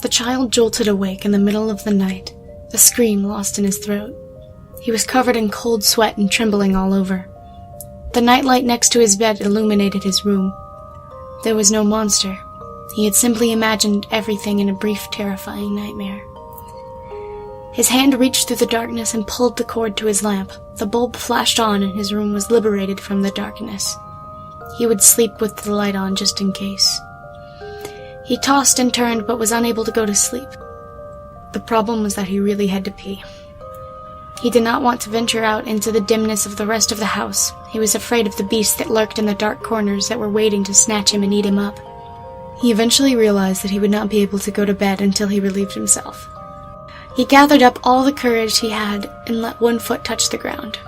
The child jolted awake in the middle of the night, a scream lost in his throat. He was covered in cold sweat and trembling all over. The nightlight next to his bed illuminated his room. There was no monster. He had simply imagined everything in a brief, terrifying nightmare. His hand reached through the darkness and pulled the cord to his lamp. The bulb flashed on and his room was liberated from the darkness. He would sleep with the light on just in case. He tossed and turned but was unable to go to sleep. The problem was that he really had to pee. He did not want to venture out into the dimness of the rest of the house. He was afraid of the beasts that lurked in the dark corners that were waiting to snatch him and eat him up. He eventually realized that he would not be able to go to bed until he relieved himself. He gathered up all the courage he had and let one foot touch the ground.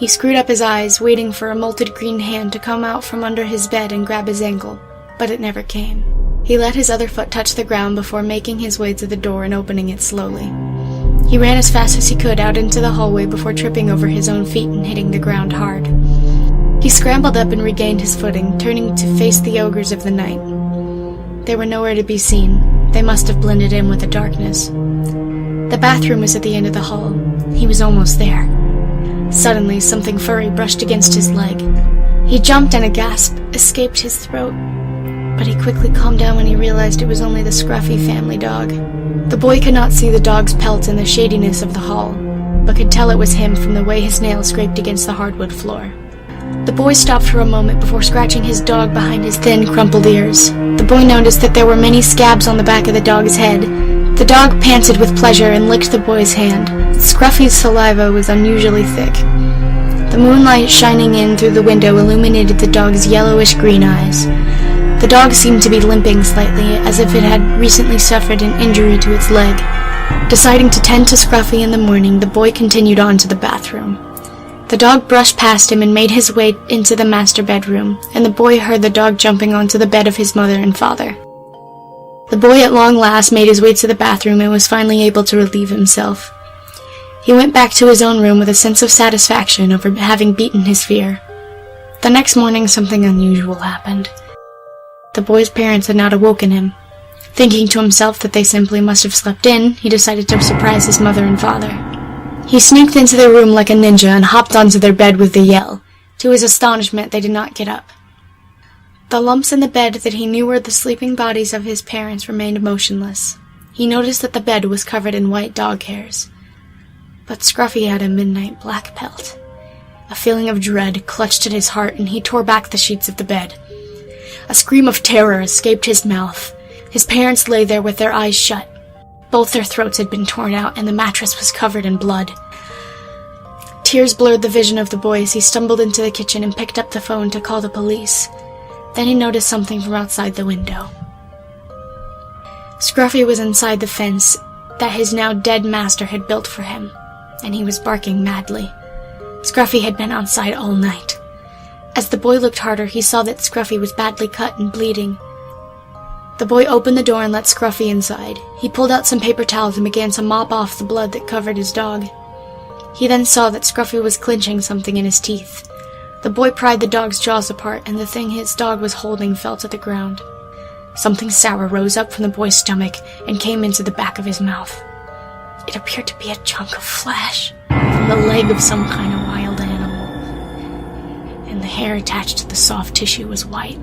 He screwed up his eyes, waiting for a molted green hand to come out from under his bed and grab his ankle, but it never came. He let his other foot touch the ground before making his way to the door and opening it slowly. He ran as fast as he could out into the hallway before tripping over his own feet and hitting the ground hard. He scrambled up and regained his footing, turning to face the ogres of the night. They were nowhere to be seen. They must have blended in with the darkness. The bathroom was at the end of the hall. He was almost there. Suddenly, something furry brushed against his leg. He jumped and a gasp escaped his throat, but he quickly calmed down when he realized it was only the scruffy family dog. The boy could not see the dog's pelt in the shadiness of the hall, but could tell it was him from the way his nails scraped against the hardwood floor. The boy stopped for a moment before scratching his dog behind his thin, crumpled ears. The boy noticed that there were many scabs on the back of the dog's head. The dog panted with pleasure and licked the boy's hand. Scruffy's saliva was unusually thick. The moonlight shining in through the window illuminated the dog's yellowish-green eyes. The dog seemed to be limping slightly, as if it had recently suffered an injury to its leg. Deciding to tend to Scruffy in the morning, the boy continued on to the bathroom. The dog brushed past him and made his way into the master bedroom, and the boy heard the dog jumping onto the bed of his mother and father. The boy at long last made his way to the bathroom and was finally able to relieve himself. He went back to his own room with a sense of satisfaction over having beaten his fear. The next morning, something unusual happened. The boy's parents had not awoken him. Thinking to himself that they simply must have slept in, he decided to surprise his mother and father. He sneaked into their room like a ninja and hopped onto their bed with a yell. To his astonishment, they did not get up. The lumps in the bed that he knew were the sleeping bodies of his parents remained motionless. He noticed that the bed was covered in white dog hairs. But Scruffy had a midnight black pelt. A feeling of dread clutched at his heart, and he tore back the sheets of the bed. A scream of terror escaped his mouth. His parents lay there with their eyes shut. Both their throats had been torn out, and the mattress was covered in blood. Tears blurred the vision of the boy as he stumbled into the kitchen and picked up the phone to call the police. Then he noticed something from outside the window. Scruffy was inside the fence that his now dead master had built for him, and he was barking madly. Scruffy had been outside all night. As the boy looked harder, he saw that Scruffy was badly cut and bleeding. The boy opened the door and let Scruffy inside. He pulled out some paper towels and began to mop off the blood that covered his dog. He then saw that Scruffy was clenching something in his teeth. The boy pried the dog's jaws apart, and the thing his dog was holding fell to the ground. Something sour rose up from the boy's stomach and came into the back of his mouth. It appeared to be a chunk of flesh from the leg of some kind of wild animal, and the hair attached to the soft tissue was white.